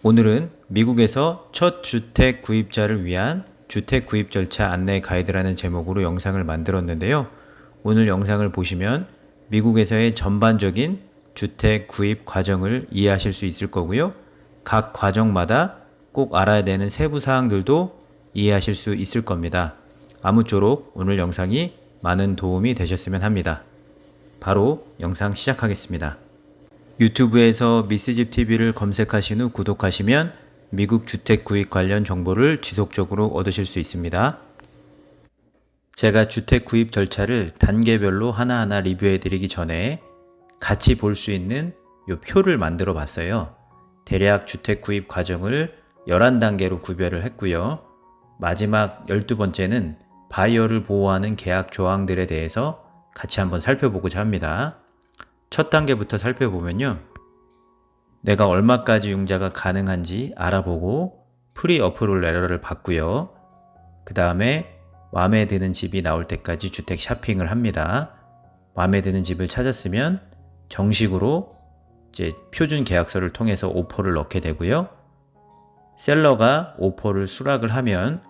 오늘은 미국에서 첫 주택 구입자를 위한 주택 구입 절차 안내 가이드라는 제목으로 영상을 만들었는데요. 오늘 영상을 보시면 미국에서의 전반적인 주택 구입 과정을 이해하실 수 있을 거고요. 각 과정마다 꼭 알아야 되는 세부 사항들도 이해하실 수 있을 겁니다. 아무쪼록 오늘 영상이 많은 도움이 되셨으면 합니다. 바로 영상 시작하겠습니다. 유튜브에서 미스집TV를 검색하신 후 구독하시면 미국 주택 구입 관련 정보를 지속적으로 얻으실 수 있습니다. 제가 주택 구입 절차를 단계별로 하나하나 리뷰해 드리기 전에 같이 볼 수 있는 이 표를 만들어 봤어요. 대략 주택 구입 과정을 11단계로 구별을 했고요. 마지막 12번째는 바이어를 보호하는 계약 조항들에 대해서 같이 한번 살펴보고자 합니다. 첫 단계부터 살펴보면요. 내가 얼마까지 융자가 가능한지 알아보고 프리 어프로val 레터를 받고요. 그 다음에 마음에 드는 집이 나올 때까지 주택 샤핑을 합니다. 마음에 드는 집을 찾았으면 정식으로 이제 표준 계약서를 통해서 오퍼를 넣게 되고요. 셀러가 오퍼를 수락을 하면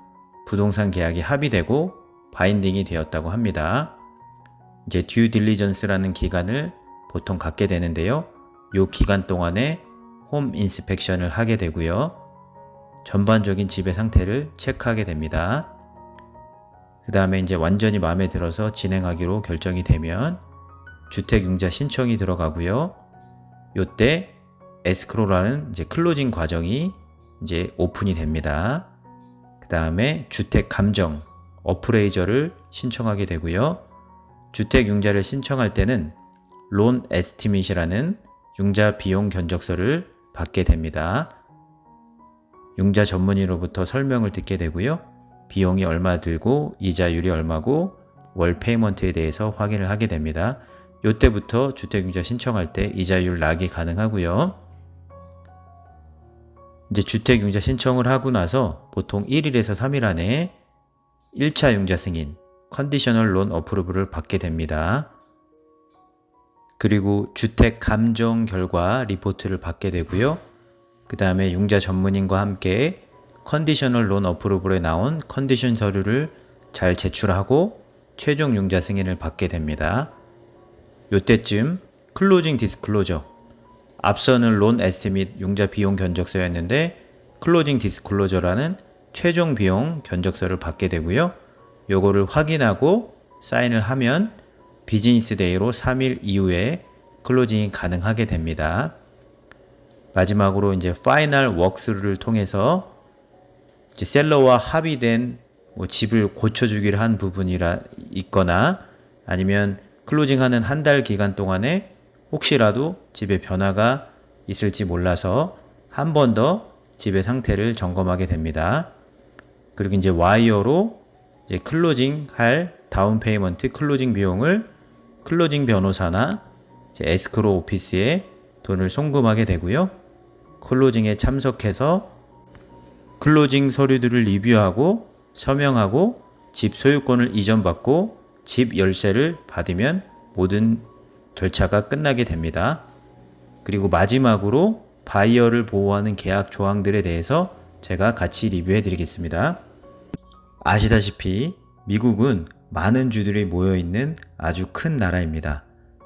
부동산 계약이 합의되고 바인딩이 되었다고 합니다. 이제 듀 딜리전스라는 기간을 보통 갖게 되는데요. 이 기간 동안에 홈 인스펙션을 하게 되고요. 전반적인 집의 상태를 체크하게 됩니다. 그 다음에 이제 완전히 마음에 들어서 진행하기로 결정이 되면 주택융자 신청이 들어가고요. 요때 에스크로라는 이제 클로징 과정이 이제 오픈이 됩니다. 그 다음에 주택 감정, 어프레이저를 신청하게 되고요. 주택융자를 신청할 때는 론 에스티밋이라는 융자 비용 견적서를 받게 됩니다. 융자 전문의로부터 설명을 듣게 되고요. 비용이 얼마 들고 이자율이 얼마고 월 페이먼트에 대해서 확인을 하게 됩니다. 이때부터 주택융자 신청할 때 이자율 낙이 가능하고요. 이제 주택융자 신청을 하고 나서 보통 1일에서 3일 안에 1차 융자 승인, 컨디셔널 론 어프루브를 받게 됩니다. 그리고 주택 감정 결과 리포트를 받게 되고요. 그 다음에 융자 전문인과 함께 컨디셔널 론 어프루브에 나온 컨디션 서류를 잘 제출하고 최종 융자 승인을 받게 됩니다. 요때쯤 클로징 디스클로저, 앞서는 론 에스티밋 융자 비용 견적서였는데 클로징 디스클로저라는 최종 비용 견적서를 받게 되고요. 요거를 확인하고 사인을 하면 비즈니스 데이로 3일 이후에 클로징이 가능하게 됩니다. 마지막으로 이제 파이널 워크스루를 통해서 이제 셀러와 합의된 집을 고쳐주기로 한 부분이라 있거나 아니면 클로징하는 한 달 기간 동안에 혹시라도 집에 변화가 있을지 몰라서 한 번 더 집의 상태를 점검하게 됩니다. 그리고 이제 와이어로 이제 클로징 할 다운 페이먼트 클로징 비용을 클로징 변호사나 에스크로 오피스에 돈을 송금하게 되고요. 클로징에 참석해서 클로징 서류들을 리뷰하고 서명하고 집 소유권을 이전받고 집 열쇠를 받으면 모든 절차가 끝나게 됩니다. 그리고 마지막으로 바이어를 보호하는 계약 조항들에 대해서 제가 같이 리뷰해 드리겠습니다. 아시다시피 미국은 많은 주들이 모여있는 아주 큰 나라입니다.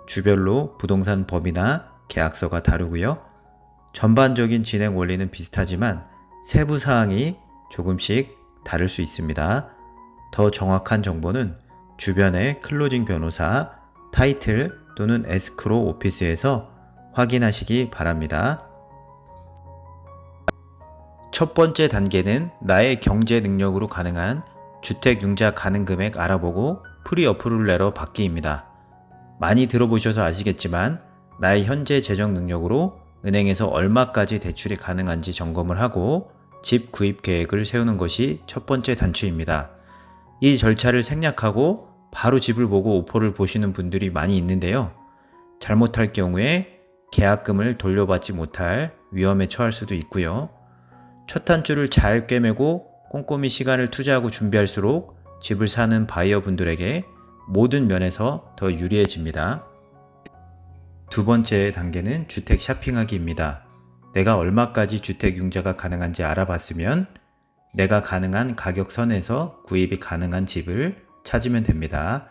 주별로 부동산 법이나 계약서가 다르고요. 전반적인 진행 원리는 비슷하지만 세부 사항이 조금씩 다를 수 있습니다. 더 정확한 정보는 주변의 클로징 변호사, 타이틀 또는 에스크로 오피스에서 확인하시기 바랍니다. 첫 번째 단계는 나의 경제 능력으로 가능한 주택 융자 가능 금액 알아보고 프리 어프루벌 레터 받기입니다. 많이 들어보셔서 아시겠지만 나의 현재 재정 능력으로 은행에서 얼마까지 대출이 가능한지 점검을 하고 집 구입 계획을 세우는 것이 첫 번째 단추입니다. 이 절차를 생략하고 바로 집을 보고 오퍼를 보시는 분들이 많이 있는데요. 잘못할 경우에 계약금을 돌려받지 못할 위험에 처할 수도 있고요. 첫 단추를 잘 꿰매고 꼼꼼히 시간을 투자하고 준비할수록 집을 사는 바이어 분들에게 모든 면에서 더 유리해집니다. 두 번째 단계는 주택 샤핑하기입니다. 내가 얼마까지 주택 융자가 가능한지 알아봤으면 내가 가능한 가격선에서 구입이 가능한 집을 찾으면 됩니다.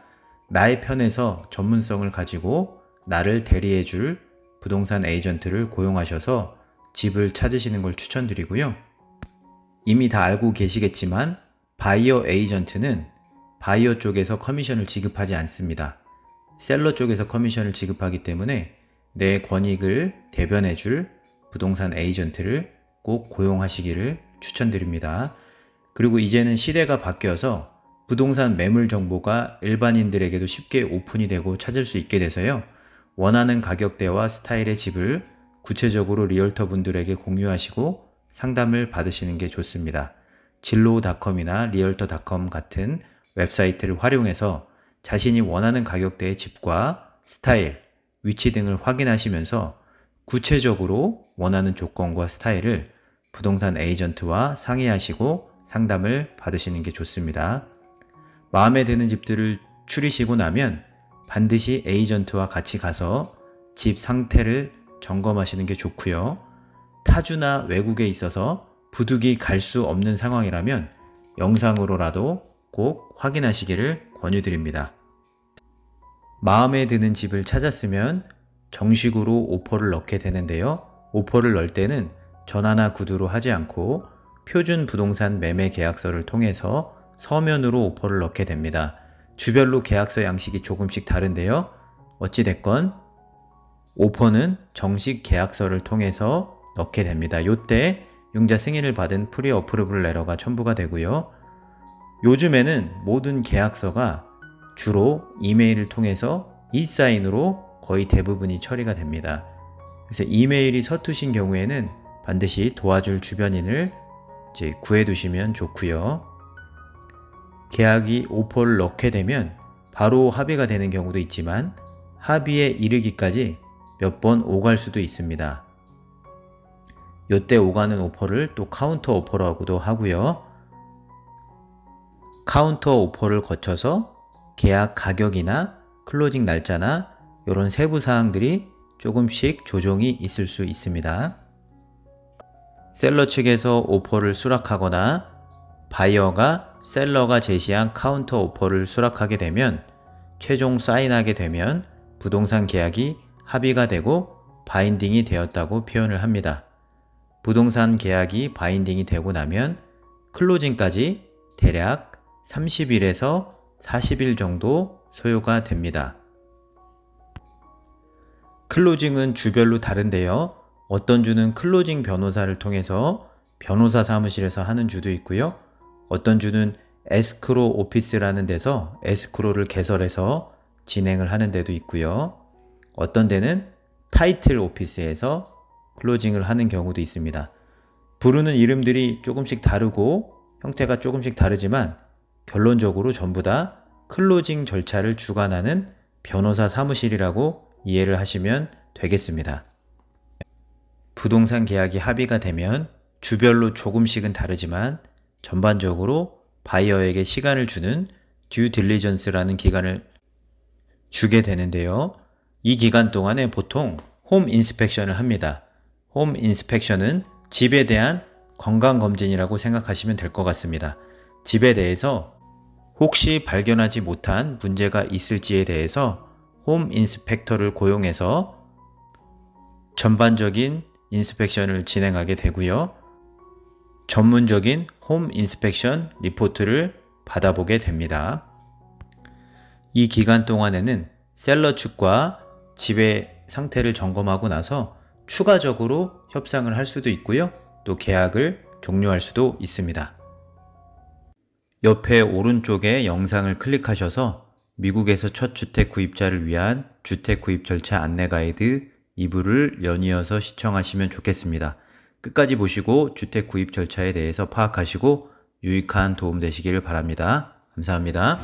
나의 편에서 전문성을 가지고 나를 대리해줄 부동산 에이전트를 고용하셔서 집을 찾으시는 걸 추천드리고요. 이미 다 알고 계시겠지만 바이어 에이전트는 바이어 쪽에서 커미션을 지급하지 않습니다. 셀러 쪽에서 커미션을 지급하기 때문에 내 권익을 대변해줄 부동산 에이전트를 꼭 고용하시기를 추천드립니다. 그리고 이제는 시대가 바뀌어서 부동산 매물 정보가 일반인들에게도 쉽게 오픈이 되고 찾을 수 있게 돼서요. 원하는 가격대와 스타일의 집을 구체적으로 리얼터 분들에게 공유하시고 상담을 받으시는 게 좋습니다. 진로우닷컴이나 리얼터닷컴 같은 웹사이트를 활용해서 자신이 원하는 가격대의 집과 스타일, 위치 등을 확인하시면서 구체적으로 원하는 조건과 스타일을 부동산 에이전트와 상의하시고 상담을 받으시는 게 좋습니다. 마음에 드는 집들을 추리시고 나면 반드시 에이전트와 같이 가서 집 상태를 점검하시는 게 좋고요. 타주나 외국에 있어서 부득이 갈 수 없는 상황이라면 영상으로라도 꼭 확인하시기를 권유드립니다. 마음에 드는 집을 찾았으면 정식으로 오퍼를 넣게 되는데요. 오퍼를 넣을 때는 전화나 구두로 하지 않고 표준 부동산 매매 계약서를 통해서 서면으로 오퍼를 넣게 됩니다. 주별로 계약서 양식이 조금씩 다른데요. 어찌됐건 오퍼는 정식 계약서를 통해서 넣게 됩니다. 이때 융자 승인을 받은 프리 어프로블 레터가 첨부가 되고요. 요즘에는 모든 계약서가 주로 이메일을 통해서 이사인으로 거의 대부분이 처리가 됩니다. 그래서 이메일이 서투신 경우에는 반드시 도와줄 주변인을 구해두시면 좋고요. 계약이 오퍼를 넣게 되면 바로 합의가 되는 경우도 있지만 합의에 이르기까지 몇 번 오갈 수도 있습니다. 요때 오가는 오퍼를 또 카운터 오퍼라고도 하고요. 카운터 오퍼를 거쳐서 계약 가격이나 클로징 날짜나 이런 세부 사항들이 조금씩 조정이 있을 수 있습니다. 셀러 측에서 오퍼를 수락하거나 바이어가 셀러가 제시한 카운터 오퍼를 수락하게 되면 최종 사인하게 되면 부동산 계약이 합의가 되고 바인딩이 되었다고 표현을 합니다. 부동산 계약이 바인딩이 되고 나면 클로징까지 대략 30일에서 40일 정도 소요가 됩니다. 클로징은 주별로 다른데요. 어떤 주는 클로징 변호사를 통해서 변호사 사무실에서 하는 주도 있고요. 어떤 주는 에스크로 오피스라는 데서 에스크로를 개설해서 진행을 하는 데도 있고요. 어떤 데는 타이틀 오피스에서 클로징을 하는 경우도 있습니다. 부르는 이름들이 조금씩 다르고 형태가 조금씩 다르지만 결론적으로 전부 다 클로징 절차를 주관하는 변호사 사무실이라고 이해를 하시면 되겠습니다. 부동산 계약이 합의가 되면 주별로 조금씩은 다르지만 전반적으로 바이어에게 시간을 주는 듀 딜리전스라는 기간을 주게 되는데요. 이 기간 동안에 보통 홈 인스펙션을 합니다. 홈 인스펙션은 집에 대한 건강검진이라고 생각하시면 될 것 같습니다. 집에 대해서 혹시 발견하지 못한 문제가 있을지에 대해서 홈 인스펙터를 고용해서 전반적인 인스펙션을 진행하게 되고요. 전문적인 홈 인스펙션 리포트를 받아보게 됩니다. 이 기간 동안에는 셀러 측과 집의 상태를 점검하고 나서 추가적으로 협상을 할 수도 있고요. 또 계약을 종료할 수도 있습니다. 옆에 오른쪽에 영상을 클릭하셔서 미국에서 첫 주택 구입자를 위한 주택 구입 절차 안내 가이드 2부를 연이어서 시청하시면 좋겠습니다. 끝까지 보시고 주택 구입 절차에 대해서 파악하시고 유익한 도움 되시기를 바랍니다. 감사합니다.